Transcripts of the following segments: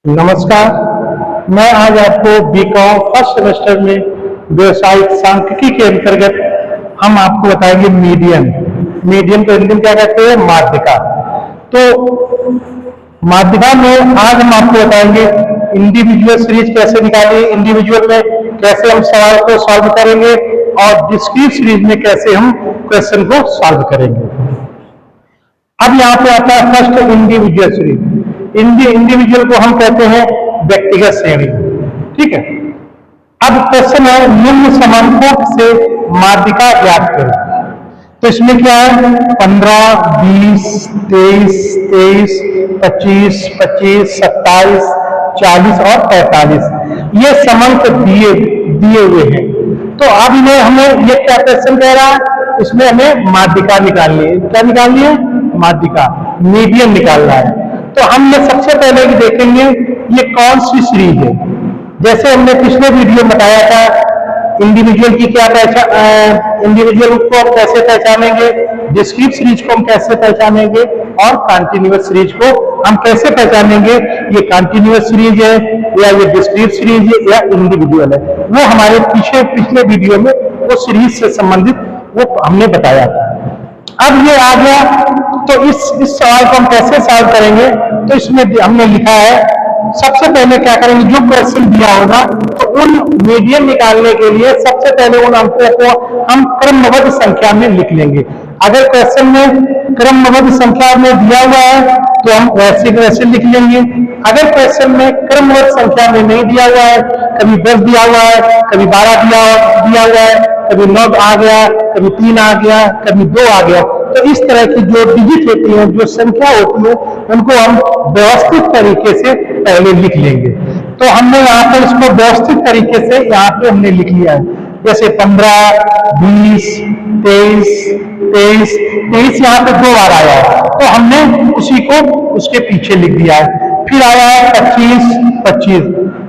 नमस्कार। मैं आज आपको बीकॉम फर्स्ट सेमेस्टर में व्यवसायिक सांख्यिकी के अंतर्गत हम आपको बताएंगे मीडियन। मीडियन को हिंदी में क्या कहते हैं? माध्यिका। तो माध्यिका में आज हम आपको बताएंगे इंडिविजुअल सीरीज कैसे निकालिए, इंडिविजुअल में कैसे हम सवाल को सॉल्व करेंगे और डिस्क्रीट सीरीज में कैसे हम क्वेश्चन को सॉल्व करेंगे। अब यहाँ पे आता है फर्स्ट इंडिविजुअल सीरीज। इंडिविजुअल को हम कहते हैं व्यक्तिगत श्रेणी। ठीक है। अब क्वेश्चन है निम्न समांकों से माध्यिका ज्ञात करें। तो इसमें क्या है? 15, 20, 23, 23, 25, 25, 27, 40 और 45 ये समांक दिए हुए हैं। तो अब इन्हें हमें ये क्या क्वेश्चन कह रहा है? इसमें हमें माध्यिका निकालनी है। क्या निकालनी है? माध्यिका, मीडियन निकालना है। तो हमने सबसे पहले देखेंगे ये कौन सी सीरीज है। जैसे हमने पिछले वीडियो में बताया था इंडिविजुअल की क्या पहचान, इंडिविजुअल को हम कैसे पहचानेंगे, डिस्क्रीट सीरीज को हम कैसे पहचानेंगे और कंटीन्यूअस सीरीज को हम कैसे पहचानेंगे। ये कंटीन्यूअस सीरीज है या ये डिस्क्रीट सीरीज है या इंडिविजुअल है, वो हमारे पिछले वीडियो में वो सीरीज से संबंधित वो हमने बताया था। अब ये आ गया, तो इस सवाल को हम कैसे सॉल्व करेंगे? तो इसमें हमने लिखा है सबसे पहले क्या करेंगे, जो क्वेश्चन दिया होगा तो उन मीडियन निकालने के लिए सबसे पहले उन अंकों को हम क्रमबद्ध संख्या में लिख लेंगे। अगर क्वेश्चन में क्रमबद्ध संख्या में दिया हुआ है तो हम वैसे लिख लेंगे। अगर क्वेश्चन में क्रमबद्ध संख्या में नहीं दिया हुआ है, कभी 10 दिया हुआ है, कभी 12 दिया हुआ है, कभी 9 आ गया, कभी 3 आ गया, कभी 2 आ गया, तो इस तरह की जो डिजिट होती है, जो संख्या होती है, उनको हम व्यवस्थित तरीके से पहले लिख लेंगे। तो हमने यहाँ पर इसको व्यवस्थित तरीके से यहाँ पे हमने लिख लिया है। जैसे 15, 20, 23 यहाँ पे 2 बार आया है, तो हमने उसी को उसके पीछे लिख दिया है। फिर आया है 25,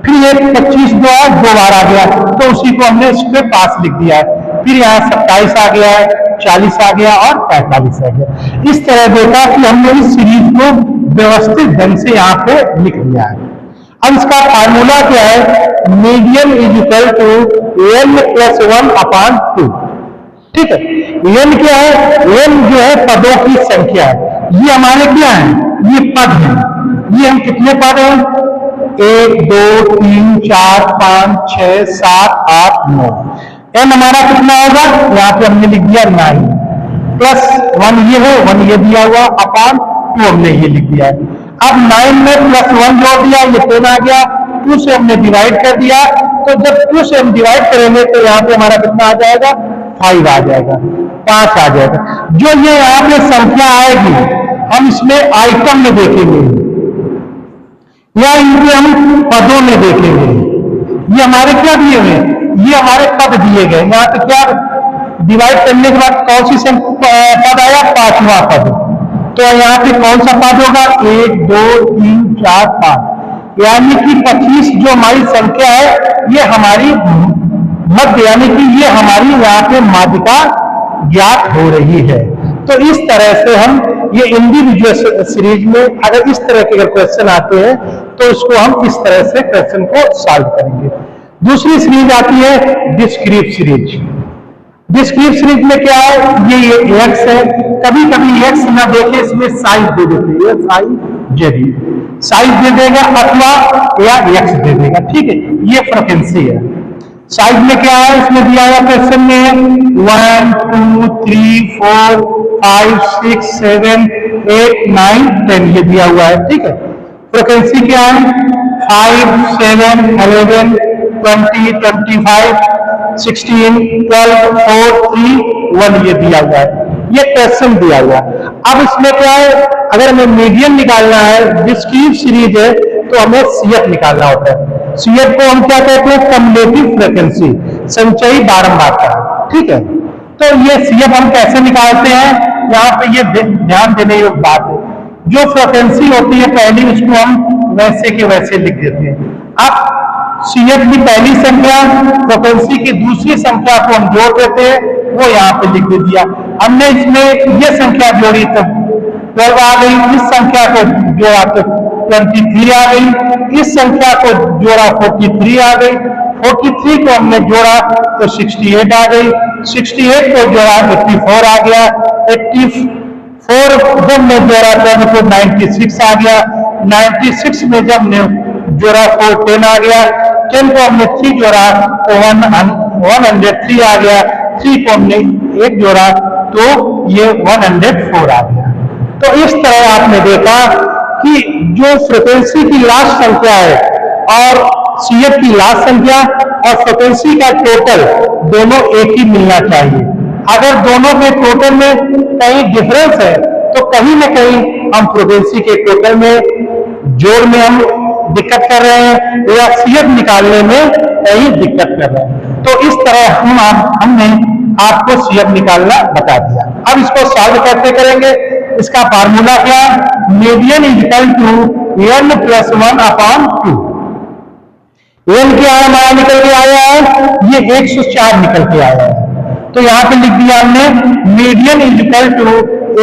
फिर ये 25 दो बार आ गया, तो उसी को हमने इसके पास लिख दिया है। फिर यहाँ 27 आ गया है, 40 आ गया और 45 आ गया। इस तरह देखा कि हमने इस सीरीज को व्यवस्थित ढंग से यहाँ पे लिख लिया है। अब इसका फार्मूला क्या है? Median is equal to n + 1/2। ठीक है। n क्या है? n जो है पदों की संख्या है। ये हमारे क्या है? ये पद है। ये हम कितने पद हैं? 1, 2, 3, 4, 5, 6, 7, 8, 9। n हमारा कितना होगा? यहाँ पे हमने लिख दिया 9 + 1 ये है, 1 ये दिया हुआ अपान 2 हमने ये लिख दिया है। अब 9 में +1 जोड़ दिया, ये 10 आ गया। 2 से हमने डिवाइड कर दिया, तो जब 2 से हम डिवाइड करेंगे तो यहाँ पे हमारा कितना आ जाएगा? 5 आ जाएगा, 5 आ जाएगा। जो ये यहाँ पे संख्या आएगी हम इसमें आइटम में देखेंगे या इनके हम पदों में देखेंगे। ये हमारे क्या दिए हुए? ये हमारे पद दिए गए। यहाँ पे क्या डिवाइड करने के बाद कौन सी पद आया? 5वां पद। तो यहाँ पे कौन सा पद होगा? 1, 2, 3, 4, 5, यानी कि 25 जो हमारी संख्या है ये हमारी मध्य, यानी कि ये हमारी यहाँ पे माध्यिका ज्ञात हो रही है। तो इस तरह से हम ये इंडिविजुअल सीरीज में अगर इस तरह के क्वेश्चन आते हैं तो इसको हम इस तरह से क्वेश्चन को सॉल्व करेंगे। दूसरी सीरीज आती है डिस्क्रीट सीरीज। डिस्क्रीट सीरीज में क्या है? ये x है। कभी कभी x ना देके इसमें साइज दे देते हैं, साइज दे देगा अथवा या x दे देगा। ठीक है, ये फ्रीक्वेंसी है। साइज में क्या है? इसमें दिया हुआ क्वेश्चन में 1, 2, 3, 4, 5, 6, 7, 8, 9, 10 ये दिया हुआ है। ठीक है। फ्रीक्वेंसी क्या है? 5, 7, 11, 20, 25, 16, 12, 4, 3, 1 ये दिया हुआ है। ये क्वेश्चन दिया हुआ है। अब इसमें क्या है? अगर हमें मीडियन निकालना है, डिस्क्रीट सीरीज है, तो हमें CF निकालना होता है। CF को हम क्या कहते हैं? कम्युलेटिव फ्रीक्वेंसी, संचयी बारंबारता। ठीक है। तो ये CF हम कैसे निकालते हैं? यहाँ पे ये ध्यान देने योग्य बात है। जो फ्रीक्वेंसी होती है पहली, उसको हम वैसे के वैसे लिख देते हैं। अब CF की पहली संख्या फ्रीक्वेंसी की दूसरी संख्या को हम जोड़ देते हैं, वो यहाँ पे लिख दिया। हमने इसमें ये संख्या जोड़ी तो 12 आ गई, इस संख्या को जोड़ा तो 23 आ गई। इस संख्या को जोड़ा 43 आ गई। 43 को हमने जोड़ा तो 68 आ गई। 68 को जोड़ा 84 आ गया। 84 जब हमने जोड़ा तो हमको 96 आ गया। 96 में जब हमने जोड़ा 10 आ गया। 10 को हमने 3 जोड़ा तो 103 आ गया। 3 को हमने 1 जोड़ा तो ये 104 आ गया। तो इस तरह आपने देखा कि जो फ्रीक्वेंसी की लास्ट संख्या है और सीएफ की लास्ट संख्या और फ्रीक्वेंसी का टोटल दोनों एक ही मिलना चाहिए। अगर दोनों के टोटल में कहीं डिफरेंस है तो कहीं ना कहीं हम फ्रीक्वेंसी के टोटल में जोड़ में हम दिक्कत कर रहे हैं या सीएफ निकालने में कहीं दिक्कत कर रहे हैं। तो इस तरह हमने आपको सीएफ निकालना बता दिया। अब इसको सॉल्व कैसे करेंगे? इसका फार्मूला क्या? Median is equal to n + 1/2। n क्या हमारा निकल के आया है? ये 104 निकल के आया है। तो यहां पे लिख दिया हमने मीडियन इज इक्वल टू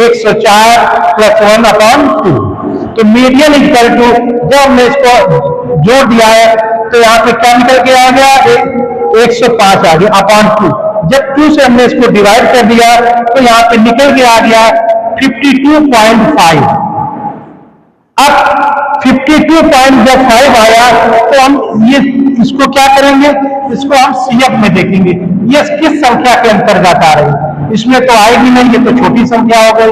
104 + 1/2। तो मीडियन इज इक्वल टू जब हमने इसको जोड़ दिया है तो यहाँ पे क्या निकल के आ गया? 105 आ गया /2। जब 2 से हमने इसको डिवाइड कर दिया तो यहाँ पे निकल के आ गया 52.5। अब 52.5 आया तो हम ये इसको क्या करेंगे? इसको हम सीएफ में देखेंगे ये किस संख्या के अंतर्गत आ रही है। इसमें तो आएगी नहीं, ये तो छोटी संख्या हो गई,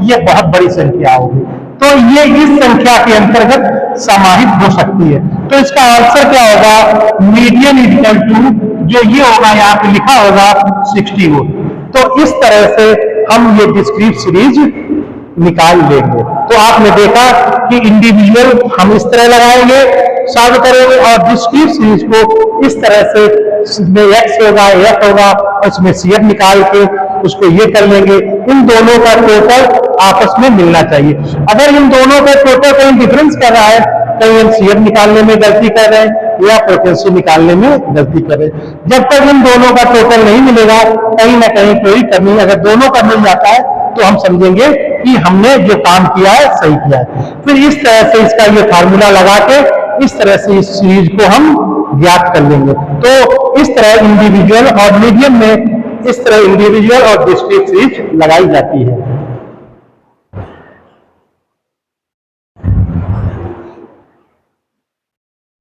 ये बहुत बड़ी संख्या होगी। तो ये इस संख्या के अंतर्गत समाहित हो सकती है। तो इसका आंसर क्या होगा? मीडियन इज इक्वल टू जो ये होगा यहाँ पे लिखा होगा 60 वोल्ट। तो इस तरह से हम ये डिस्क्रीट सीरीज निकाल लेंगे। तो आपने देखा कि इंडिविजुअल हम इस तरह लगाएंगे, सॉल्व करेंगे और डिस्क्रीट सीरीज को इस तरह से इसमें x होगा f होगा और इसमें CF निकाल के उसको ये कर लेंगे। इन दोनों का टोटल आपस में मिलना चाहिए। अगर इन दोनों का टोटल कहीं डिफरेंस कर रहा है, कहीं हम CF निकालने में गलती कर रहे हैं या फ्रीक्वेंसी निकालने में गलती कर रहे हैं, जब तक इन दोनों का टोटल नहीं मिलेगा कहीं ना कहीं कोई कमी, अगर दोनों का मिल जाता है तो हम समझेंगे कि हमने जो काम किया है सही किया है। फिर इस तरह से इसका ये फार्मूला लगा के इस तरह से इस सीरीज को हम ज्ञात कर लेंगे। तो इस तरह इंडिविजुअल और मीडियम में इस तरह इंडिविजुअल और डिस्क्रीट सीरीज लगाई जाती है।